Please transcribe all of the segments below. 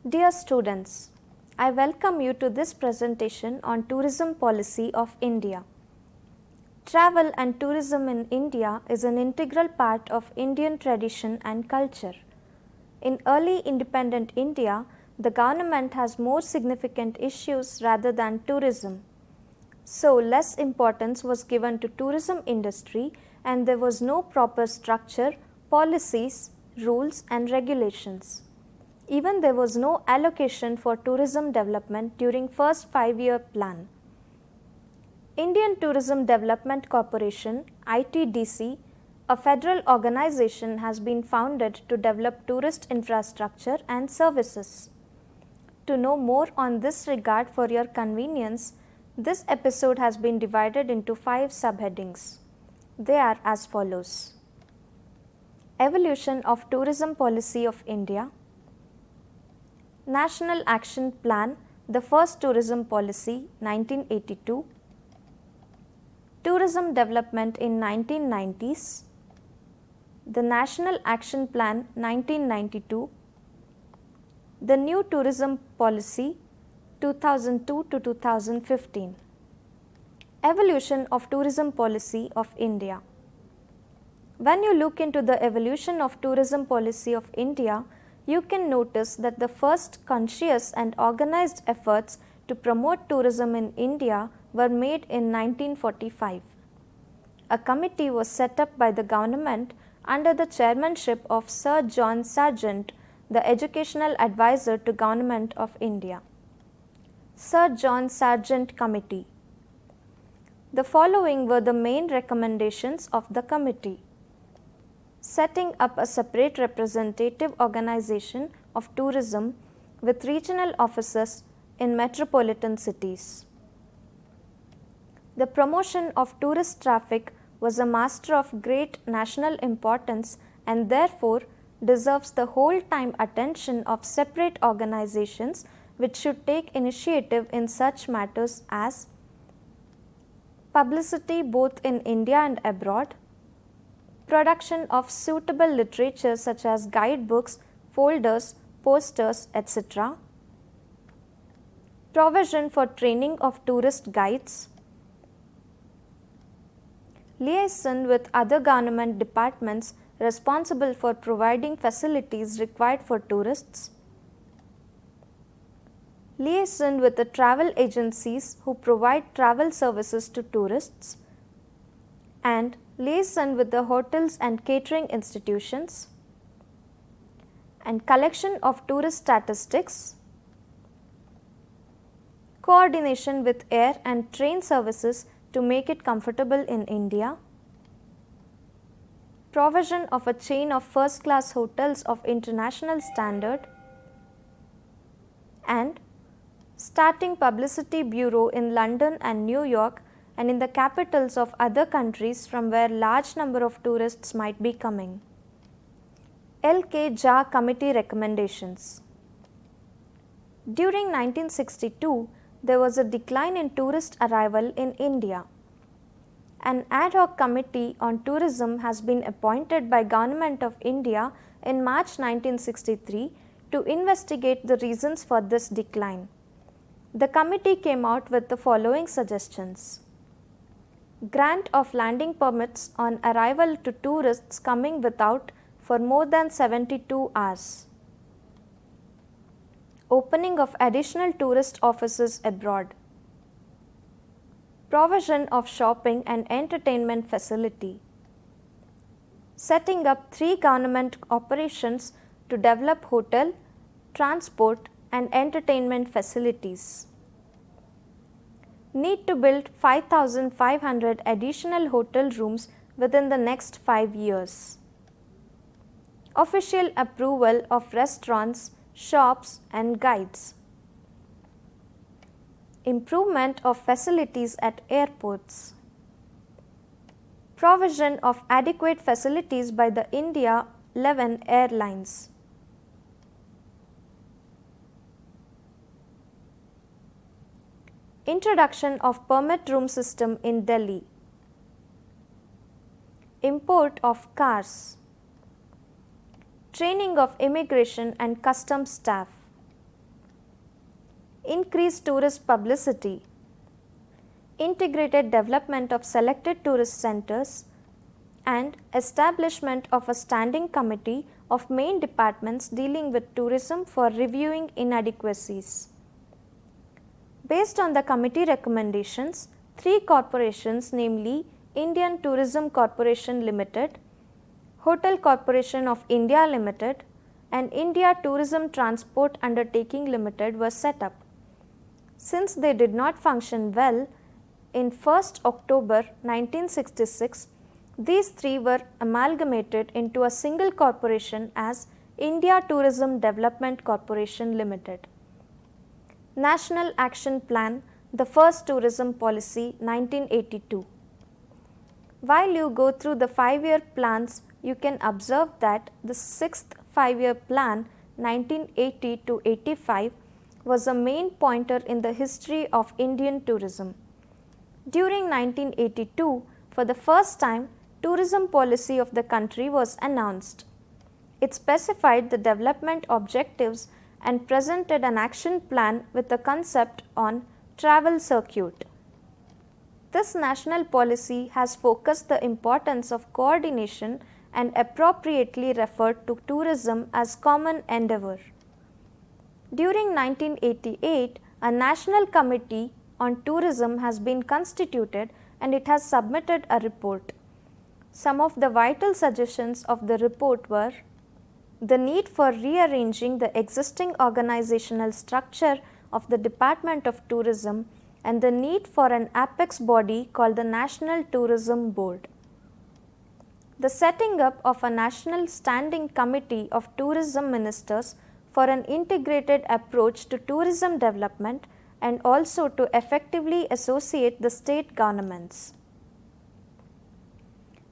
Dear students, I welcome you to this presentation on tourism policy of India. Travel and tourism in India is an integral part of Indian tradition and culture. In early independent India, the government has more significant issues rather than tourism. So less importance was given to tourism industry and there was no proper structure, policies, rules and regulations. Even there was no allocation for tourism development during first 5-year plan. Indian Tourism Development Corporation ITDC, a federal organization, has been founded to develop tourist infrastructure and services. To know more on this regard for your convenience, this episode has been divided into 5 subheadings. They are as follows: Evolution of Tourism Policy of India, National Action Plan, the first tourism policy 1982, Tourism Development in 1990s, the National Action Plan 1992, the New Tourism Policy 2002 to 2015. Evolution of Tourism Policy of India. When you look into the evolution of tourism policy of India, you can notice that the first conscious and organized efforts to promote tourism in India were made in 1945. A committee was set up by the government under the chairmanship of Sir John Sargent, the educational advisor to Government of India. Sir John Sargent Committee. The following were the main recommendations of the committee: setting up a separate representative organization of tourism with regional offices in metropolitan cities. The promotion of tourist traffic was a matter of great national importance and therefore deserves the whole time attention of separate organizations which should take initiative in such matters as publicity both in India and abroad, production of suitable literature such as guidebooks, folders, posters, etc., provision for training of tourist guides, liaison with other government departments responsible for providing facilities required for tourists, liaison with the travel agencies who provide travel services to tourists, and liaison with the hotels and catering institutions, and collection of tourist statistics, coordination with air and train services to make it comfortable in India, provision of a chain of first-class hotels of international standard, and starting publicity bureau in London and New York and in the capitals of other countries from where large number of tourists might be coming. L.K. Jha Committee Recommendations. During 1962, there was a decline in tourist arrival in India. An ad hoc committee on tourism has been appointed by Government of India in March 1963 to investigate the reasons for this decline. The committee came out with the following suggestions: grant of landing permits on arrival to tourists coming without for more than 72 hours, opening of additional tourist offices abroad, provision of shopping and entertainment facility, setting up 3 government operations to develop hotel, transport and entertainment facilities. Need to build 5,500 additional hotel rooms within the next 5 years. Official approval of restaurants, shops and guides. Improvement of facilities at airports. Provision of adequate facilities by the India 11 Airlines. Introduction of permit room system in Delhi. Import of cars. Training of immigration and customs staff. increased tourist publicity, integrated development of selected tourist centers, and establishment of a standing committee of main departments dealing with tourism for reviewing inadequacies. Based on the committee recommendations, 3 corporations, namely Indian Tourism Corporation Limited, Hotel Corporation of India Limited, and India Tourism Transport Undertaking Limited, were set up. Since they did not function well, in 1st October 1966, these 3 were amalgamated into a single corporation as India Tourism Development Corporation Limited. National Action Plan, the First Tourism Policy, 1982. While you go through the 5-year plans, you can observe that the 6th 5-year plan, 1980 to 85, was a main pointer in the history of Indian tourism. During 1982, for the first time, tourism policy of the country was announced. It specified the development objectives and presented an action plan with a concept on travel circuit. This national policy has focused the importance of coordination and appropriately referred to tourism as common endeavor. During 1988, a national committee on tourism has been constituted and it has submitted a report. Some of the vital suggestions of the report were the need for rearranging the existing organizational structure of the Department of Tourism and the need for an apex body called the National Tourism Board. The setting up of a National Standing Committee of Tourism Ministers for an integrated approach to tourism development and also to effectively associate the state governments.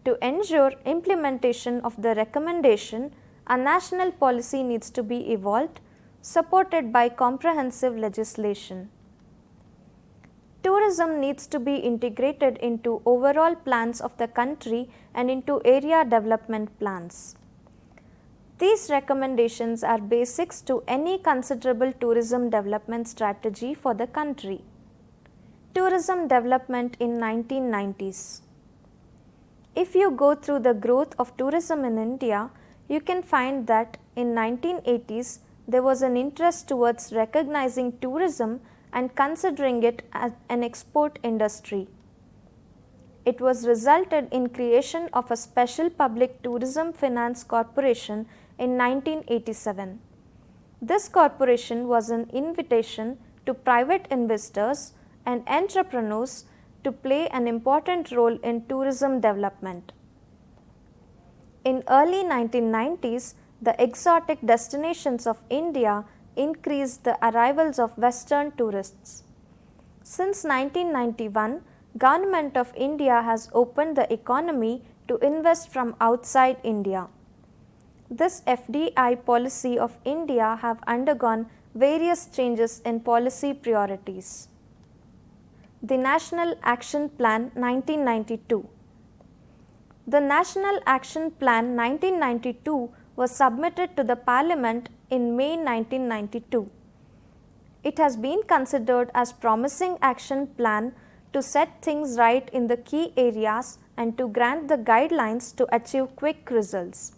To ensure implementation of the recommendation, a national policy needs to be evolved, supported by comprehensive legislation. Tourism needs to be integrated into overall plans of the country and into area development plans. These recommendations are basics to any considerable tourism development strategy for the country. Tourism development in 1990s. If you go through the growth of tourism in India, you can find that in 1980s there was an interest towards recognizing tourism and considering it as an export industry. It was resulted in creation of a special public tourism finance corporation in 1987. This corporation was an invitation to private investors and entrepreneurs to play an important role in tourism development. In early 1990s, the exotic destinations of India increased the arrivals of Western tourists. Since 1991, Government of India has opened the economy to invest from outside India. This FDI policy of India have undergone various changes in policy priorities. The National Action Plan 1992. The National Action Plan 1992 was submitted to the Parliament in May 1992. It has been considered as promising action plan to set things right in the key areas and to grant the guidelines to achieve quick results.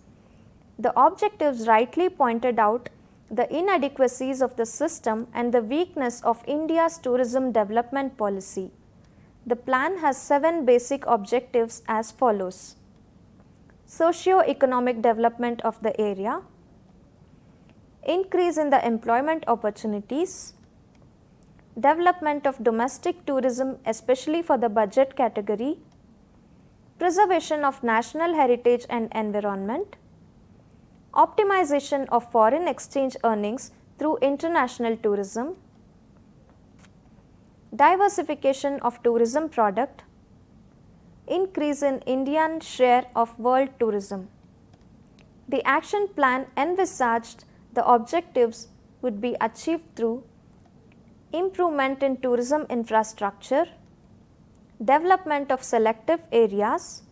The objectives rightly pointed out the inadequacies of the system and the weakness of India's tourism development policy. The plan has 7 basic objectives as follows: socio-economic development of the area, increase in the employment opportunities, development of domestic tourism especially for the budget category, preservation of national heritage and environment, optimization of foreign exchange earnings through international tourism, diversification of tourism product, increase in Indian share of world tourism. The action plan envisaged the objectives would be achieved through improvement in tourism infrastructure, development of selective areas,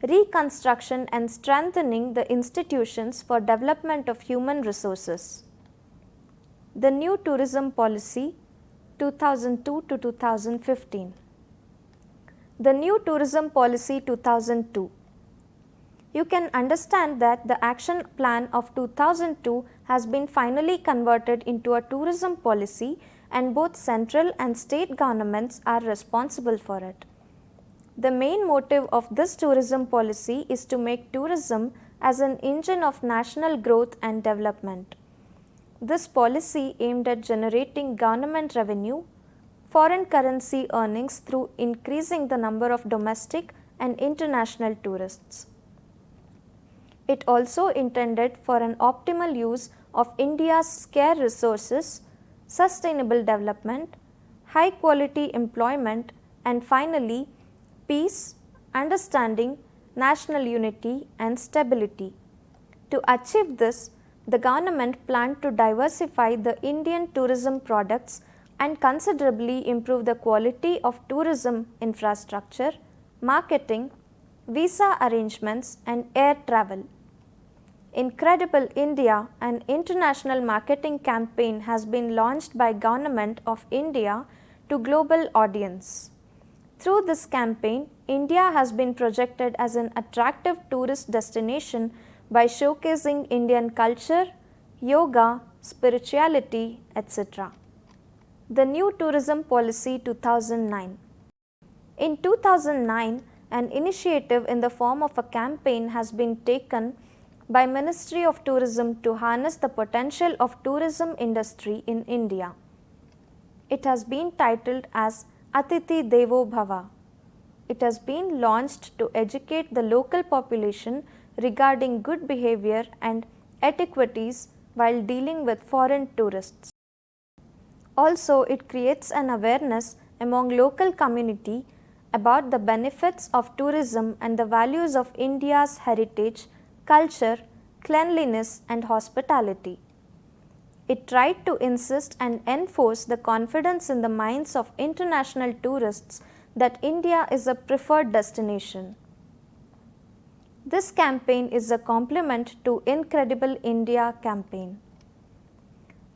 reconstruction and strengthening the institutions for development of human resources. the New Tourism Policy 2002 to 2015. The New Tourism Policy 2002. You can understand that the action plan of 2002 has been finally converted into a tourism policy, and both central and state governments are responsible for it. The main motive of this tourism policy is to make tourism as an engine of national growth and development. This policy aimed at generating government revenue, foreign currency earnings through increasing the number of domestic and international tourists. It also intended for an optimal use of India's scarce resources, sustainable development, high quality employment, and finally, peace, understanding, national unity, and stability. To achieve this, the government planned to diversify the Indian tourism products and considerably improve the quality of tourism infrastructure, marketing, visa arrangements, and air travel. Incredible India, an international marketing campaign, has been launched by Government of India to global audience. Through this campaign, India has been projected as an attractive tourist destination by showcasing Indian culture, yoga, spirituality, etc. The New Tourism Policy 2009. In 2009, an initiative in the form of a campaign has been taken by Ministry of Tourism to harness the potential of tourism industry in India. It has been titled as Atithi Devo Bhava. It has been launched to educate the local population regarding good behavior and etiquettes while dealing with foreign tourists. Also, it creates an awareness among local community about the benefits of tourism and the values of India's heritage, culture, cleanliness, and hospitality. It tried to insist and enforce the confidence in the minds of international tourists that India is a preferred destination. This campaign is a complement to Incredible India campaign.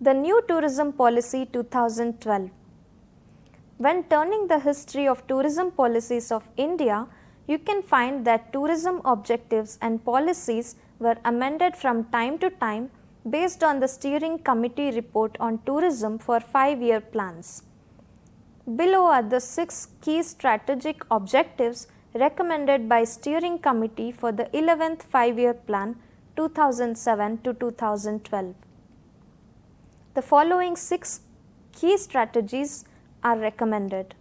The New Tourism Policy 2012. When turning the history of tourism policies of India, you can find that tourism objectives and policies were amended from time to time based on the Steering Committee report on tourism for 5-year plans. Below are the 6 key strategic objectives recommended by Steering Committee for the 11th 5-year plan 2007 to 2012. The following 6 key strategies are recommended.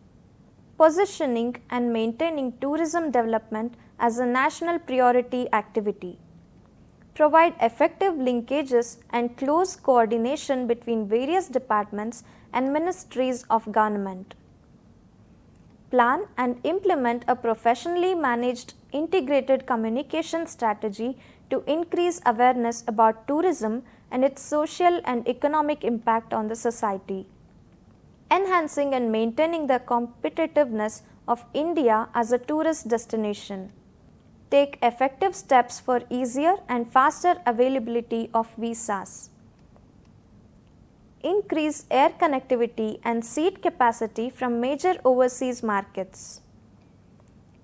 Positioning and maintaining tourism development as a national priority activity. Provide effective linkages and close coordination between various departments and ministries of government. Plan and implement a professionally managed integrated communication strategy to increase awareness about tourism and its social and economic impact on the society. Enhancing and maintaining the competitiveness of India as a tourist destination. Take effective steps for easier and faster availability of visas. Increase air connectivity and seat capacity from major overseas markets.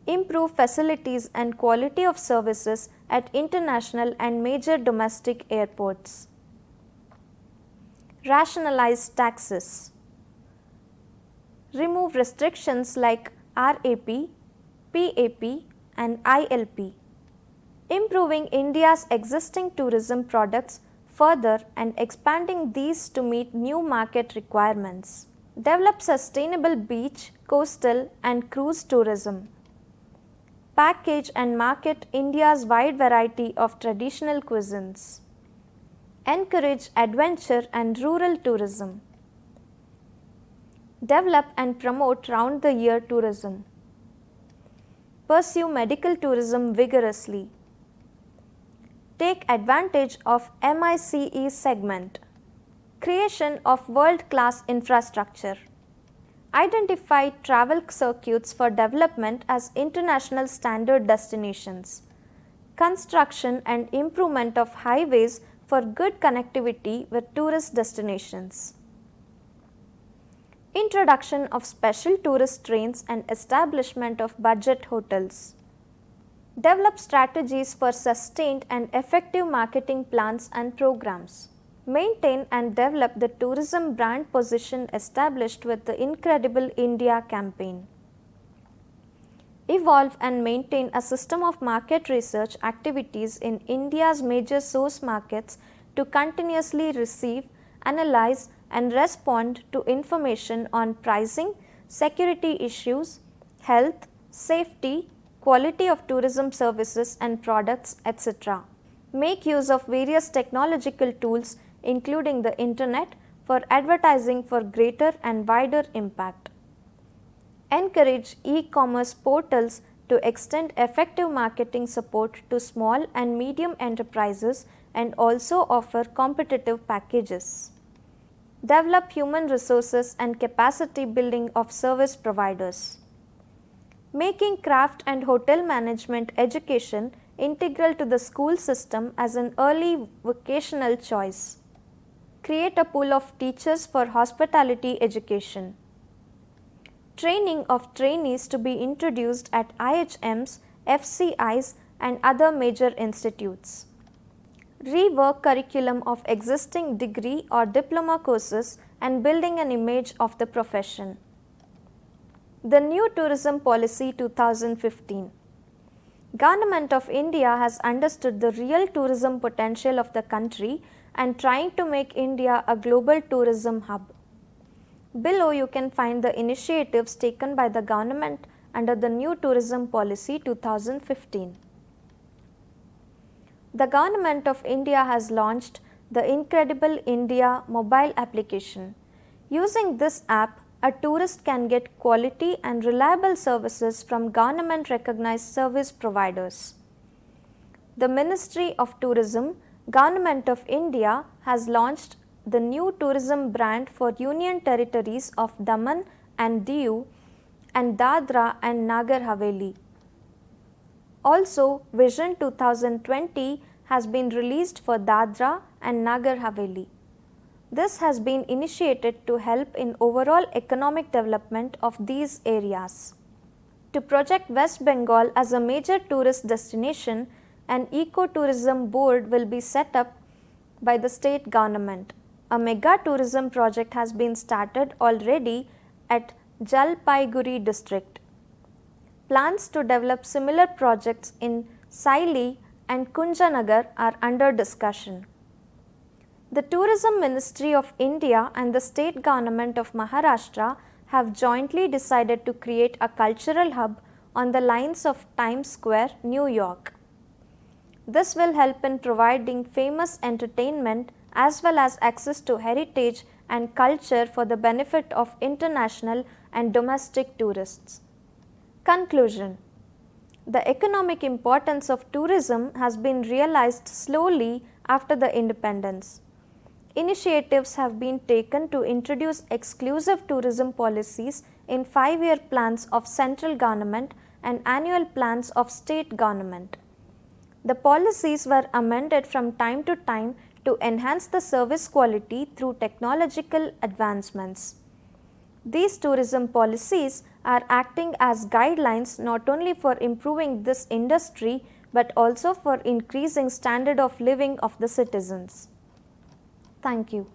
Improve facilities and quality of services at international and major domestic airports. Rationalize taxes. Remove restrictions like RAP, PAP, and ILP. Improving India's existing tourism products further and expanding these to meet new market requirements. Develop sustainable beach, coastal, and cruise tourism. Package and market India's wide variety of traditional cuisines. Encourage adventure and rural tourism. Develop and promote round-the-year tourism. Pursue medical tourism vigorously. Take advantage of MICE segment. Creation of world-class infrastructure. Identify travel circuits for development as international standard destinations. Construction and improvement of highways for good connectivity with tourist destinations. Introduction of special tourist trains and establishment of budget hotels. Develop strategies for sustained and effective marketing plans and programs. Maintain and develop the tourism brand position established with the Incredible India campaign. Evolve and maintain a system of market research activities in India's major source markets to continuously receive, analyze, and respond to information on pricing, security issues, health, safety, quality of tourism services and products, etc. Make use of various technological tools including the internet for advertising for greater and wider impact. Encourage e-commerce portals to extend effective marketing support to small and medium enterprises and also offer competitive packages. Develop human resources and capacity building of service providers. Making craft and hotel management education integral to the school system as an early vocational choice. Create a pool of teachers for hospitality education. Training of trainees to be introduced at IHMs, FCIs and other major institutes. Rework curriculum of existing degree or diploma courses and building an image of the profession. The New Tourism Policy 2015. Government of India has understood the real tourism potential of the country and trying to make India a global tourism hub. Below you can find the initiatives taken by the government under the New Tourism Policy 2015. The Government of India has launched the Incredible India mobile application. Using this app, a tourist can get quality and reliable services from government recognized service providers. The Ministry of Tourism, Government of India has launched the new tourism brand for Union Territories of Daman and Diu and Dadra and Nagar Haveli. Also, Vision 2020 has been released for Dadra and Nagar Haveli. This has been initiated to help in overall economic development of these areas. To project West Bengal as a major tourist destination, an eco-tourism board will be set up by the state government. A mega tourism project has been started already at Jalpaiguri district. Plans to develop similar projects in Saili and Kunjanagar are under discussion. The Tourism Ministry of India and the State Government of Maharashtra have jointly decided to create a cultural hub on the lines of Times Square, New York. This will help in providing famous entertainment as well as access to heritage and culture for the benefit of international and domestic tourists. Conclusion. The economic importance of tourism has been realized slowly after the independence. Initiatives have been taken to introduce exclusive tourism policies in 5-year plans of central government and annual plans of state government. The policies were amended from time to time to enhance the service quality through technological advancements. These tourism policies are acting as guidelines not only for improving this industry but also for increasing standard of living of the citizens. Thank you.